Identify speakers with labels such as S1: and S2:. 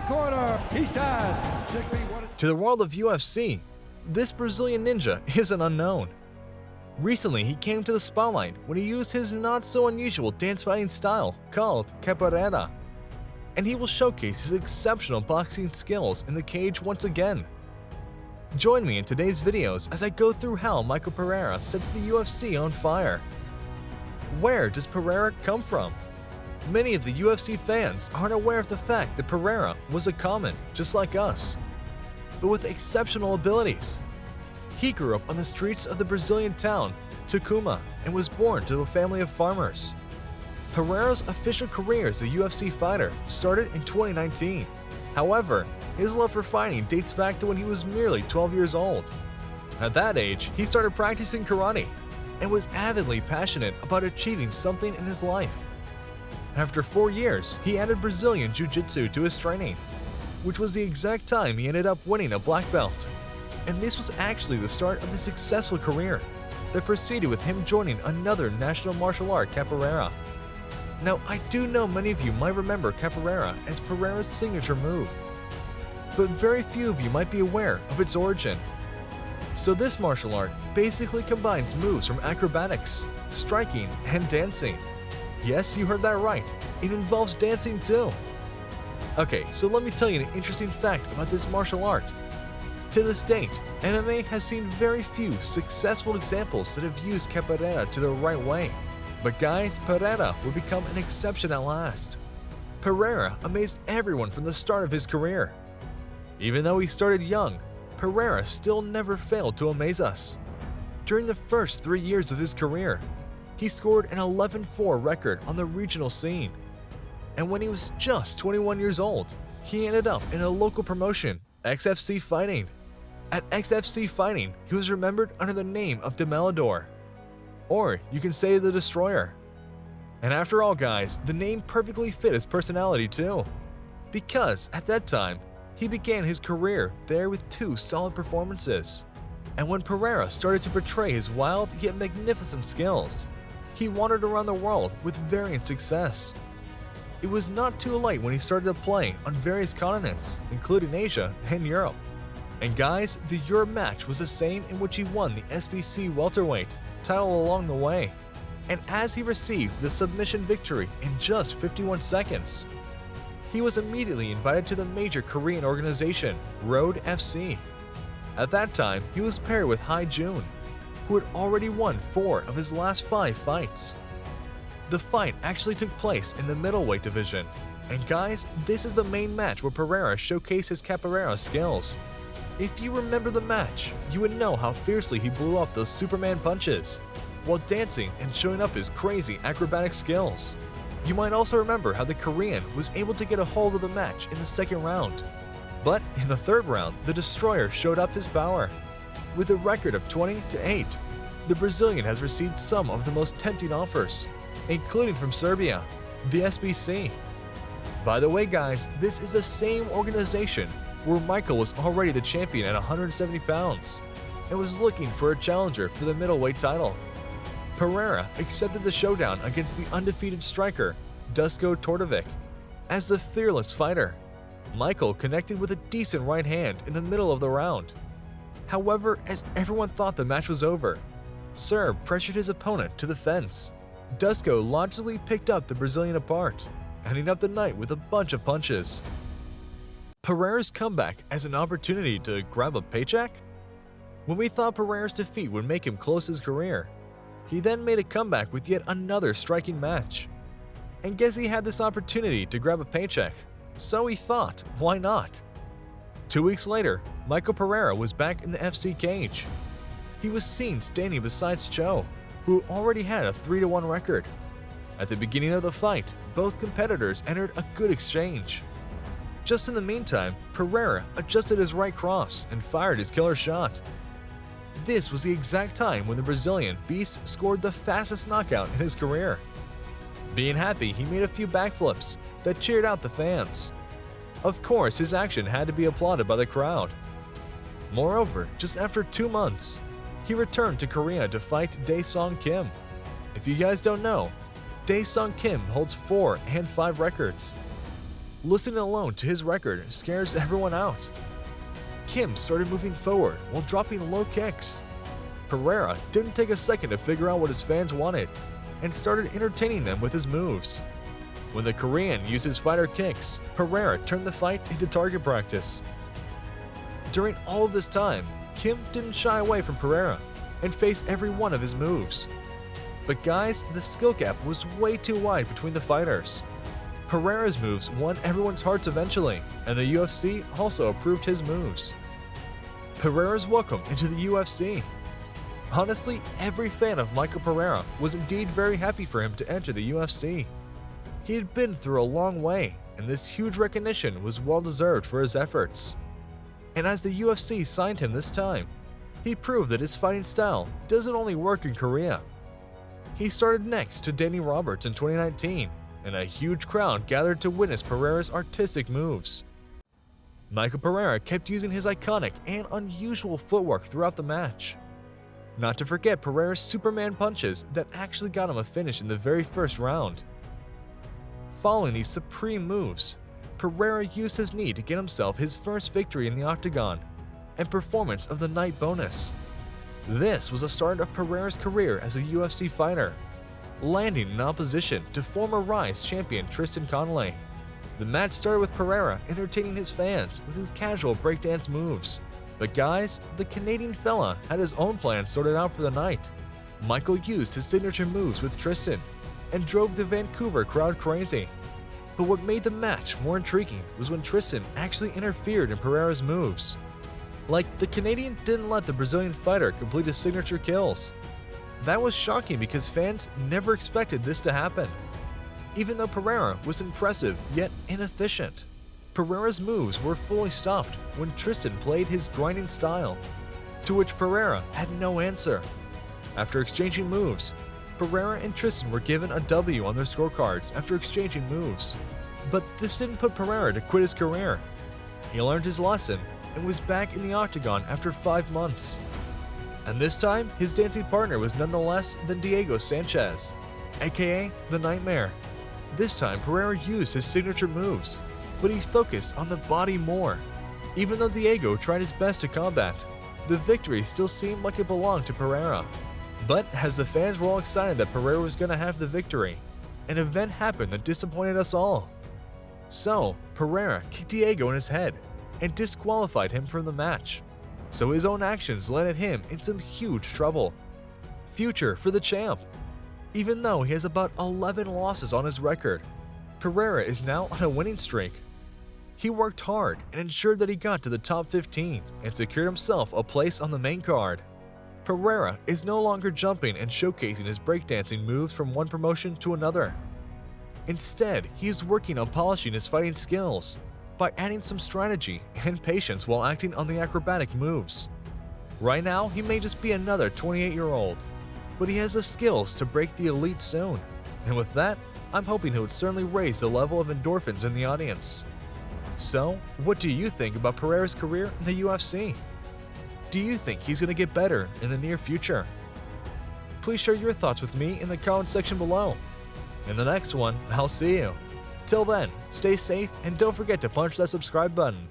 S1: corner, he stands 6 feet 1
S2: To the world of UFC, this Brazilian ninja is an unknown. Recently, he came to the spotlight when he used his not-so-unusual dance-fighting style called Capoéira, and he will showcase his exceptional boxing skills in the cage once again. Join me in today's videos as I go through how Michel Pereira sets the UFC on fire. Where does Pereira come from? Many of the UFC fans aren't aware of the fact that Pereira was a common, just like us, but with exceptional abilities. He grew up on the streets of the Brazilian town Tucumã and was born to a family of farmers. Pereira's official career as a UFC fighter started in 2019. However, his love for fighting dates back to when he was merely 12 years old. At that age, he started practicing karate and was avidly passionate about achieving something in his life. After 4 years, he added Brazilian Jiu-Jitsu to his training, which was the exact time he ended up winning a black belt. And this was actually the start of his successful career that proceeded with him joining another national martial art, Capoeira. Now, I do know many of you might remember Capoeira as Pereira's signature move, but very few of you might be aware of its origin. So this martial art basically combines moves from acrobatics, striking, and dancing. Yes, you heard that right, it involves dancing too. Okay, so let me tell you an interesting fact about this martial art. To this date, MMA has seen very few successful examples that have used Capoeira to the right way. But guys, Pereira would become an exception at last. Pereira amazed everyone from the start of his career. Even though he started young, Pereira still never failed to amaze us. During the first 3 years of his career, he scored an 11-4 record on the regional scene. And when he was just 21 years old, he ended up in a local promotion, XFC Fighting. At XFC Fighting, he was remembered under the name of Demolador, or you can say the Destroyer. And after all guys, the name perfectly fit his personality too, because at that time, he began his career there with 2 solid performances. And when Pereira started to portray his wild yet magnificent skills, he wandered around the world with varying success. It was not too late when he started to play on various continents, including Asia and Europe. And guys, the Europe match was the same in which he won the SBC welterweight title along the way. And as he received the submission victory in just 51 seconds, he was immediately invited to the major Korean organization, Road FC. At that time, he was paired with Hai Jun, who had already won 4 of his last 5 fights. The fight actually took place in the middleweight division. And guys, this is the main match where Pereira showcased his Capoeira skills. If you remember the match, you would know how fiercely he blew off those Superman punches, while dancing and showing up his crazy acrobatic skills. You might also remember how the Korean was able to get a hold of the match in the second round. But in the third round, the Destroyer showed up his power. With a record of 20-8, the Brazilian has received some of the most tempting offers, including from Serbia, the SBC. By the way guys, this is the same organization where Michel was already the champion at 170 pounds and was looking for a challenger for the middleweight title. Pereira accepted the showdown against the undefeated striker, Dusko Tordovic. As the fearless fighter, Michel connected with a decent right hand in the middle of the round. However, as everyone thought the match was over, Serb pressured his opponent to the fence. Dusko logically picked up the Brazilian apart, ending up the night with a bunch of punches. Pereira's comeback as an opportunity to grab a paycheck? When we thought Pereira's defeat would make him close his career, he then made a comeback with yet another striking match. And guess he had this opportunity to grab a paycheck, so he thought, why not? 2 weeks later, Michel Pereira was back in the FC cage. He was seen standing beside Cho, who already had a 3-1 record. At the beginning of the fight, both competitors entered a good exchange. Just in the meantime, Pereira adjusted his right cross and fired his killer shot. This was the exact time when the Brazilian beast scored the fastest knockout in his career. Being happy, he made a few backflips that cheered out the fans. Of course, his action had to be applauded by the crowd. Moreover, just after 2 months, he returned to Korea to fight Dae-Sung Kim. If you guys don't know, Dae-Sung Kim holds 4 and 5 records. Listening alone to his record scares everyone out. Kim started moving forward while dropping low kicks. Pereira didn't take a second to figure out what his fans wanted and started entertaining them with his moves. When the Korean used his fighter kicks, Pereira turned the fight into target practice. During all of this time, Kim didn't shy away from Pereira and faced every one of his moves. But guys, the skill gap was way too wide between the fighters. Pereira's moves won everyone's hearts eventually, and the UFC also approved his moves. Pereira's welcome into the UFC. Honestly, every fan of Michel Pereira was indeed very happy for him to enter the UFC. He had been through a long way, and this huge recognition was well deserved for his efforts. And as the UFC signed him this time, he proved that his fighting style doesn't only work in Korea. He started next to Danny Roberts in 2019, and a huge crowd gathered to witness Pereira's artistic moves. Michel Pereira kept using his iconic and unusual footwork throughout the match. Not to forget Pereira's Superman punches that actually got him a finish in the very first round. Following these supreme moves, Pereira used his knee to get himself his first victory in the octagon and performance of the night bonus. This was the start of Pereira's career as a UFC fighter, landing in opposition to former Rise champion Tristan Connolly. The match started with Pereira entertaining his fans with his casual breakdance moves. But guys, the Canadian fella had his own plans sorted out for the night. Michel used his signature moves with Tristan and drove the Vancouver crowd crazy. But what made the match more intriguing was when Tristan actually interfered in Pereira's moves. Like, the Canadian didn't let the Brazilian fighter complete his signature kills. That was shocking because fans never expected this to happen. Even though Pereira was impressive yet inefficient, Pereira's moves were fully stopped when Tristan played his grinding style, to which Pereira had no answer. After exchanging moves, Pereira and Tristan were given a W on their scorecards after exchanging moves. But this didn't put Pereira to quit his career. He learned his lesson and was back in the octagon after 5 months. And this time, his dancing partner was none less than Diego Sanchez, aka The Nightmare. This time, Pereira used his signature moves, but he focused on the body more. Even though Diego tried his best to combat, the victory still seemed like it belonged to Pereira. But as the fans were all excited that Pereira was going to have the victory, an event happened that disappointed us all. So, Pereira kicked Diego in his head and disqualified him from the match. So his own actions landed him in some huge trouble. Future for the champ. Even though he has about 11 losses on his record, Pereira is now on a winning streak. He worked hard and ensured that he got to the top 15 and secured himself a place on the main card. Pereira is no longer jumping and showcasing his breakdancing moves from one promotion to another. Instead, he is working on polishing his fighting skills by adding some strategy and patience while acting on the acrobatic moves. Right now, he may just be another 28-year-old, but he has the skills to break the elite soon. And with that, I'm hoping he would certainly raise the level of endorphins in the audience. So, what do you think about Pereira's career in the UFC? Do you think he's going to get better in the near future? Please share your thoughts with me in the comment section below. In the next one, I'll see you. Till then, stay safe and don't forget to punch that subscribe button.